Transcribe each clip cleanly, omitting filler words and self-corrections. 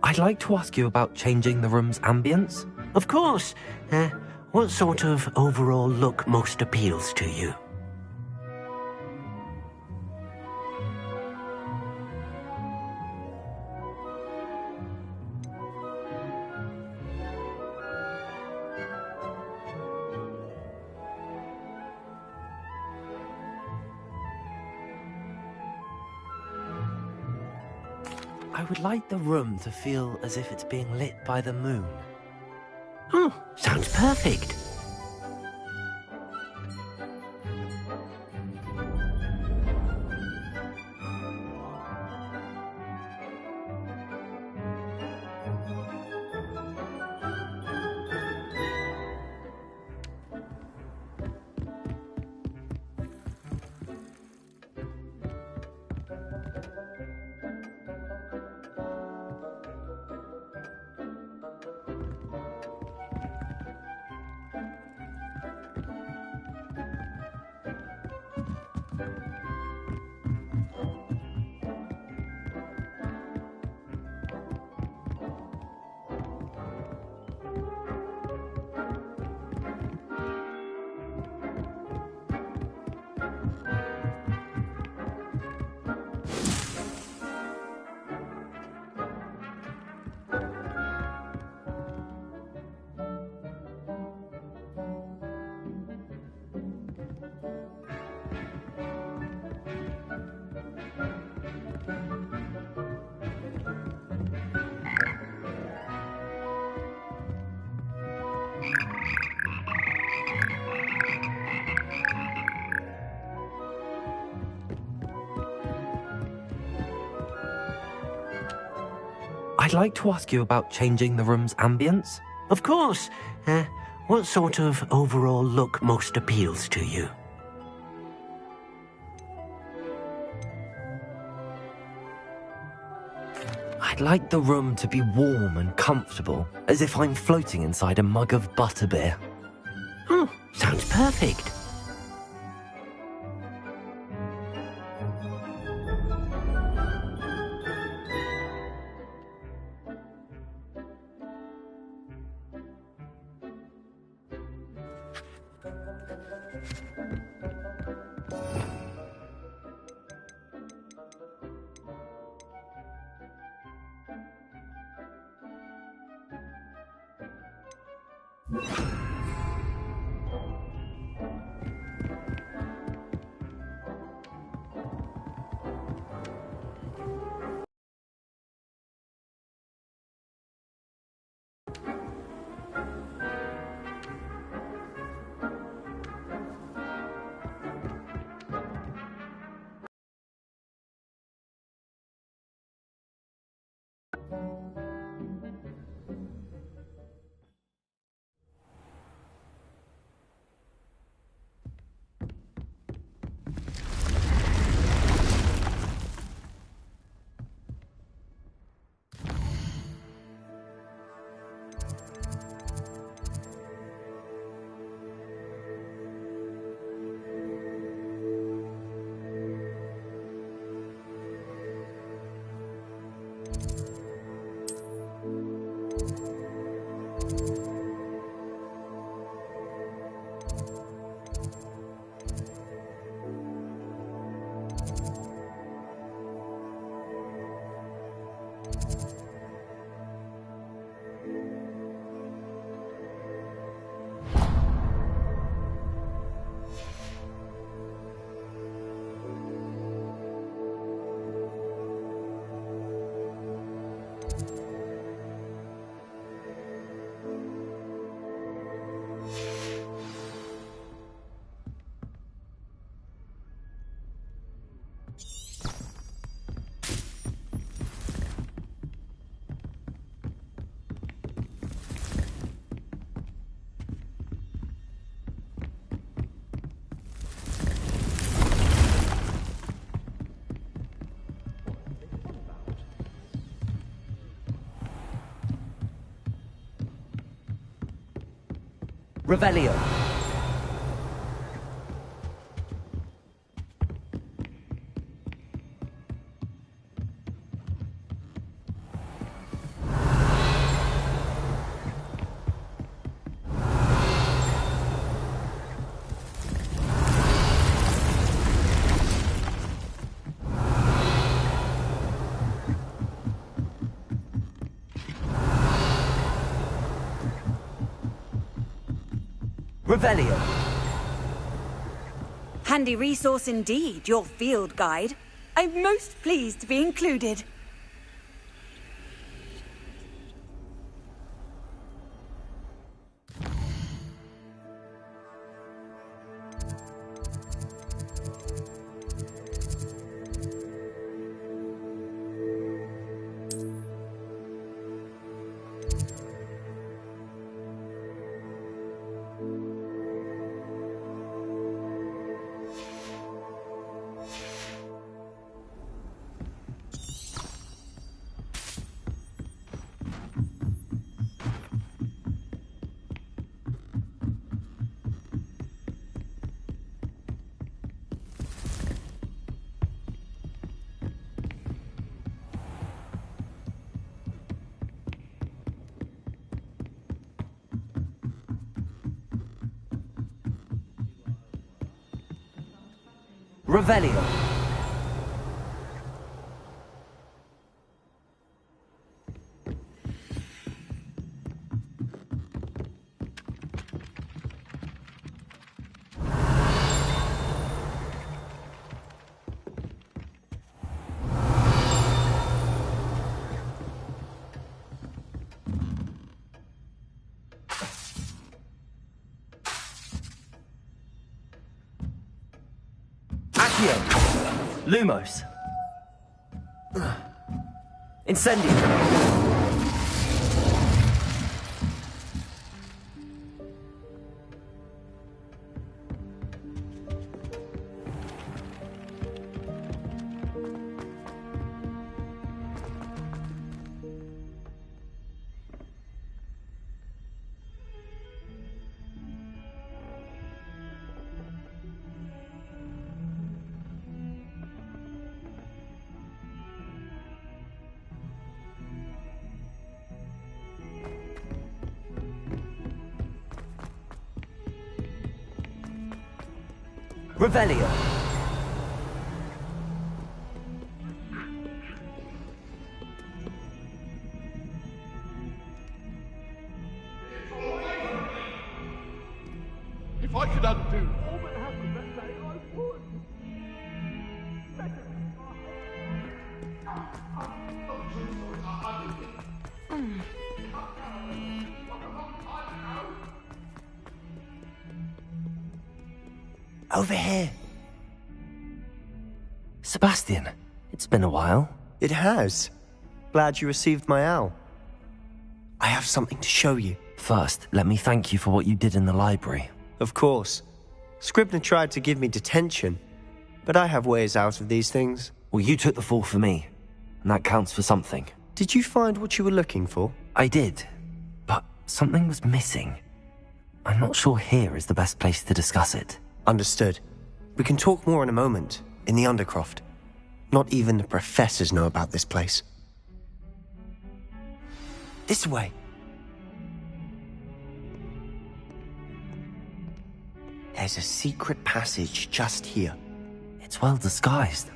I'd like to ask you about changing the room's ambience. Of course. What sort of overall look most appeals to you? I would like the room to feel as if it's being lit by the moon. Oh, sounds perfect. I'd like to ask you about changing the room's ambience. Of course. What sort of overall look most appeals to you? I'd like the room to be warm and comfortable, as if I'm floating inside a mug of butterbeer. Oh, sounds perfect. Revelio. Revelio. Handy resource indeed, your field guide. I'm most pleased to be included. Revelio. Accio. Lumos. Incendio. Revelio. If I could undo all that happened that day, I would. Over here. Sebastian, it's been a while. It has. Glad you received my owl. I have something to show you. First, let me thank you for what you did in the library. Of course. Scribner tried to give me detention, but I have ways out of these things. Well, you took the fall for me, and that counts for something. Did you find what you were looking for? I did, but something was missing. I'm not sure here is the best place to discuss it. Understood. We can talk more in a moment, in the Undercroft. Not even the professors know about this place. This way. There's a secret passage just here. It's well disguised.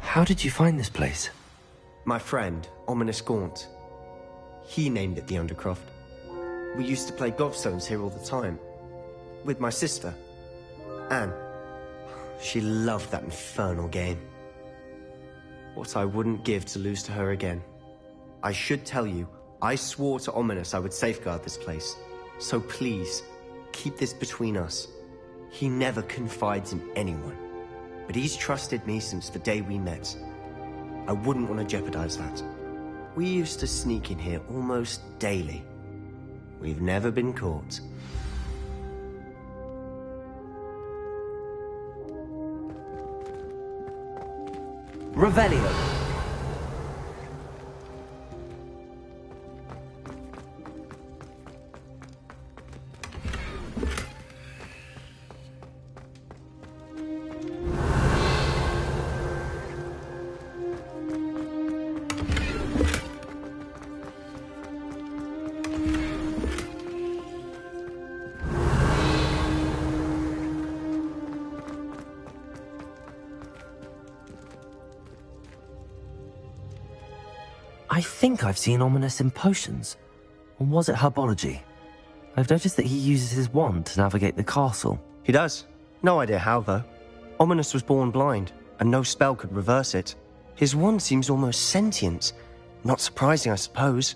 How did you find this place? My friend, Ominous Gaunt. He named it the Undercroft. We used to play gobstones here all the time. With my sister, Anne. She loved that infernal game. What I wouldn't give to lose to her again. I should tell you, I swore to Ominous I would safeguard this place. So please, keep this between us. He never confides in anyone. But he's trusted me since the day we met. I wouldn't want to jeopardize that. We used to sneak in here almost daily. We've never been caught. Revelio. I think I've seen Ominous in potions. Or was it herbology? I've noticed that he uses his wand to navigate the castle. He does. No idea how, though. Ominous was born blind, and no spell could reverse it. His wand seems almost sentient. Not surprising, I suppose.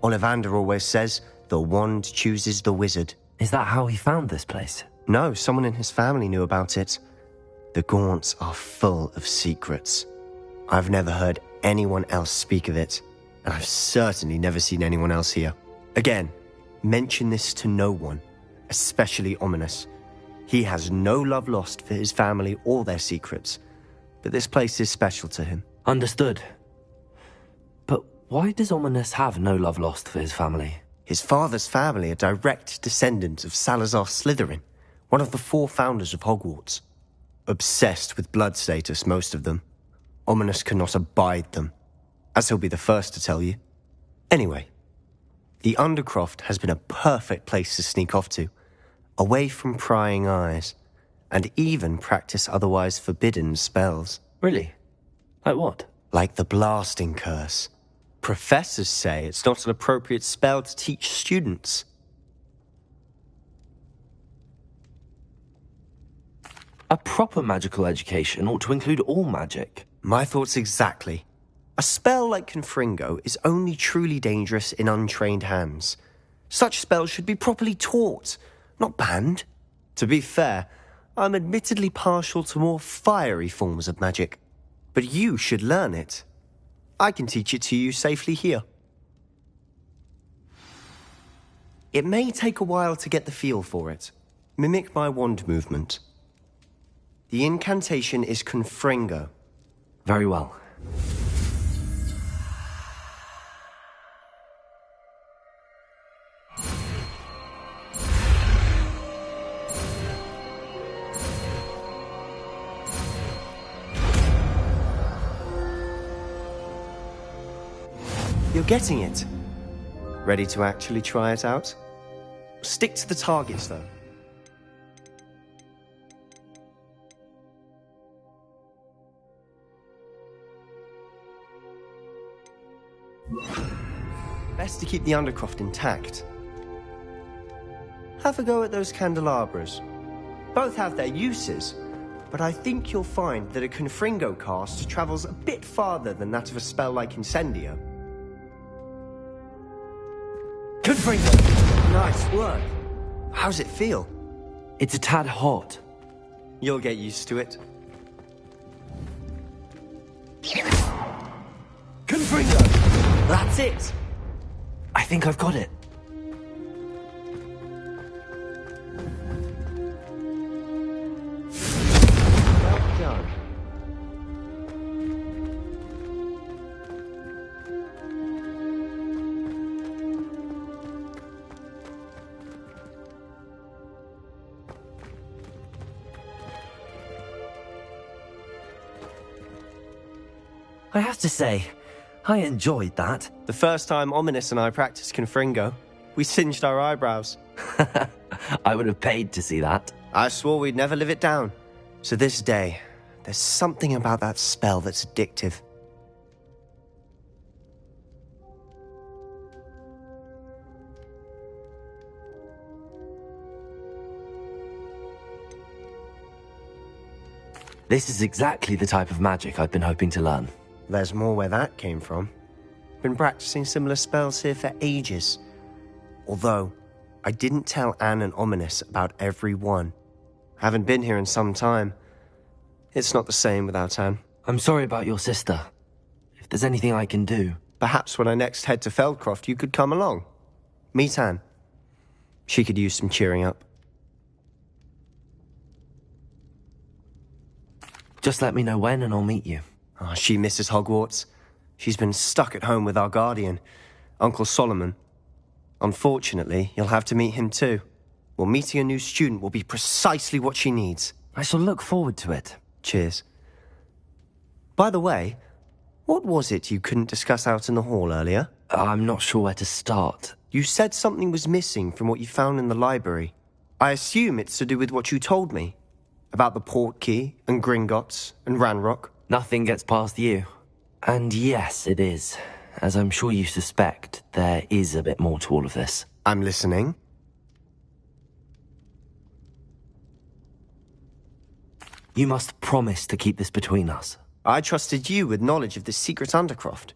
Ollivander always says, the wand chooses the wizard. Is that how he found this place? No, someone in his family knew about it. The Gaunts are full of secrets. I've never heard anyone else speak of it, and I've certainly never seen anyone else here. Again, mention this to no one, especially Ominous. He has no love lost for his family or their secrets, but this place is special to him. Understood. But why does Ominous have no love lost for his family? His father's family are direct descendants of Salazar Slytherin, one of the 4 founders of Hogwarts. Obsessed with blood status, most of them. Ominous cannot abide them, as he'll be the first to tell you. Anyway, the Undercroft has been a perfect place to sneak off to, away from prying eyes, and even practice otherwise forbidden spells. Really? Like what? Like the Blasting Curse. Professors say it's not an appropriate spell to teach students. A proper magical education ought to include all magic. My thoughts exactly. A spell like Confringo is only truly dangerous in untrained hands. Such spells should be properly taught, not banned. To be fair, I'm admittedly partial to more fiery forms of magic. But you should learn it. I can teach it to you safely here. It may take a while to get the feel for it. Mimic my wand movement. The incantation is Confringo. Very well. You're getting it. Ready to actually try it out? Stick to the targets, though. Best to keep the Undercroft intact. Have a go at those candelabras. Both have their uses, but I think you'll find that a Confringo cast travels a bit farther than that of a spell like Incendio. Confringo! Nice work. How's it feel? It's a tad hot. You'll get used to it. Confringo! That's it! I think I've got it. Well done. I have to say, I enjoyed that. The first time Ominous and I practiced Confringo, we singed our eyebrows. I would have paid to see that. I swore we'd never live it down. So this day, there's something about that spell that's addictive. This is exactly the type of magic I've been hoping to learn. There's more where that came from. Been practicing similar spells here for ages. Although, I didn't tell Anne and Ominous about every one. Haven't been here in some time. It's not the same without Anne. I'm sorry about your sister. If there's anything I can do... Perhaps when I next head to Feldcroft, you could come along. Meet Anne. She could use some cheering up. Just let me know when and I'll meet you. Oh, she misses Hogwarts. She's been stuck at home with our guardian, Uncle Solomon. Unfortunately, you'll have to meet him too. Well, meeting a new student will be precisely what she needs. I shall look forward to it. Cheers. By the way, what was it you couldn't discuss out in the hall earlier? I'm not sure where to start. You said something was missing from what you found in the library. I assume it's to do with what you told me. About the Portkey, and Gringotts, and Ranrock. Nothing gets past you. And yes, it is. As I'm sure you suspect, there is a bit more to all of this. I'm listening. You must promise to keep this between us. I trusted you with knowledge of the secret Undercroft.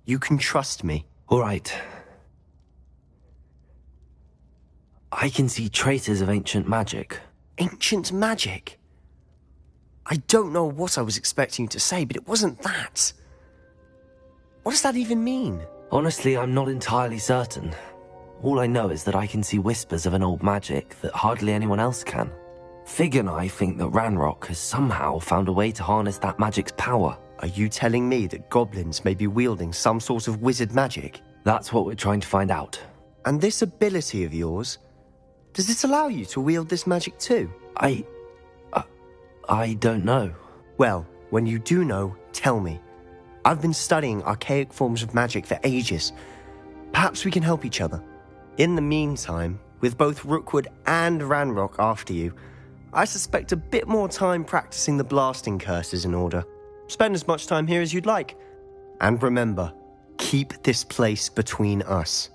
You can trust me. All right. I can see traces of ancient magic. Ancient magic? I don't know what I was expecting you to say, but it wasn't that. What does that even mean? Honestly, I'm not entirely certain. All I know is that I can see whispers of an old magic that hardly anyone else can. Fig and I think that Ranrock has somehow found a way to harness that magic's power. Are you telling me that goblins may be wielding some sort of wizard magic? That's what we're trying to find out. And this ability of yours, does it allow you to wield this magic too? I don't know. Well, when you do know, tell me. I've been studying archaic forms of magic for ages. Perhaps we can help each other. In the meantime, with both Rookwood and Ranrock after you, I suspect a bit more time practicing the blasting curse is in order. Spend as much time here as you'd like. And remember, keep this place between us.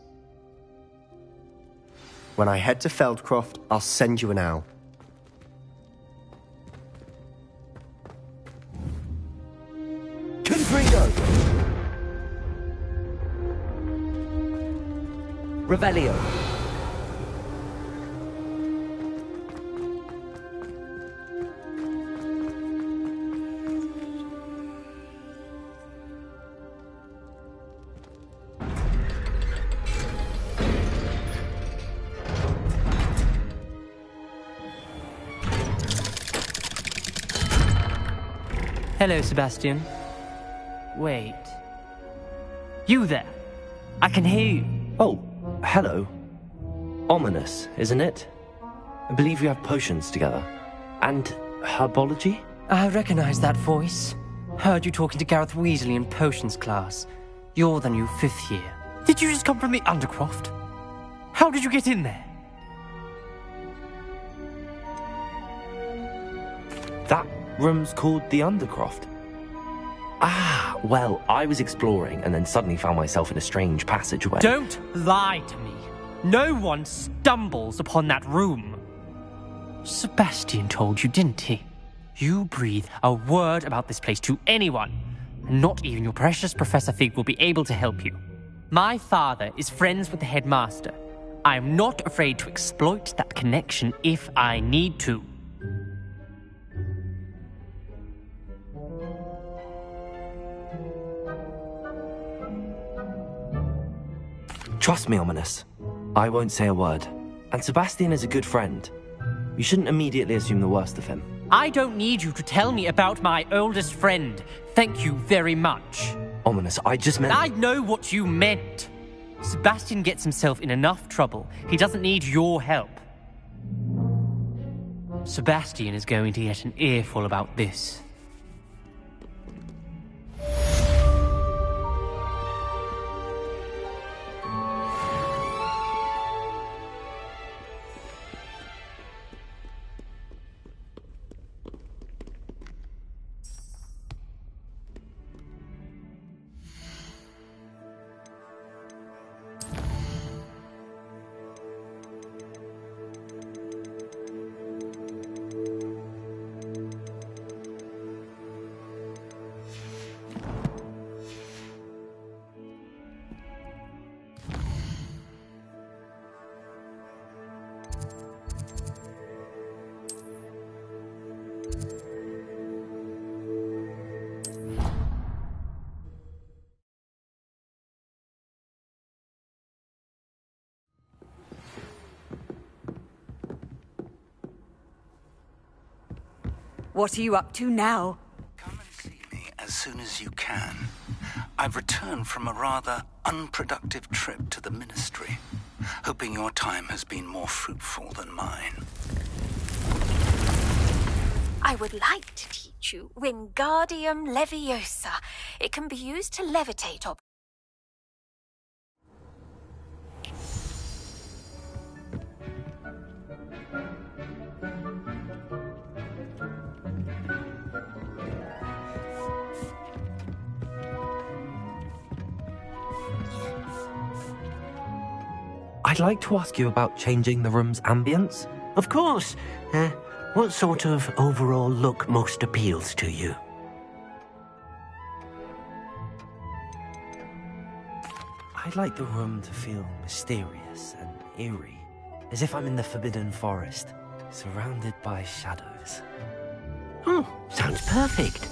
When I head to Feldcroft, I'll send you an owl. Confringo! Revelio. Hello, Sebastian. Wait. You there? I can hear you. Oh, hello. Ominous, isn't it? I believe we have potions together. And herbology? I recognize that voice. Heard you talking to Gareth Weasley in potions class. You're the new 5th year. Did you just come from the Undercroft? How did you get in there? That room's called the Undercroft. Ah, Well, I was exploring and then suddenly found myself in a strange passageway. Don't lie to me. No one stumbles upon that room. Sebastian told you, didn't he? You breathe a word about this place to anyone, and not even your precious Professor Fig will be able to help you. My father is friends with the headmaster. I am not afraid to exploit that connection if I need to. Trust me, Ominous. I won't say a word. And Sebastian is a good friend. You shouldn't immediately assume the worst of him. I don't need you to tell me about my oldest friend. Thank you very much. Ominous, I just meant... I know what you meant. Sebastian gets himself in enough trouble. He doesn't need your help. Sebastian is going to get an earful about this. What are you up to now? Come and see me as soon as you can. I've returned from a rather unproductive trip to the Ministry, hoping your time has been more fruitful than mine. I would like to teach you Wingardium Leviosa. It can be used to levitate objects. I'd like to ask you about changing the room's ambience. Of course. What sort of overall look most appeals to you? I'd like the room to feel mysterious and eerie, as if I'm in the Forbidden Forest, surrounded by shadows. Sounds perfect.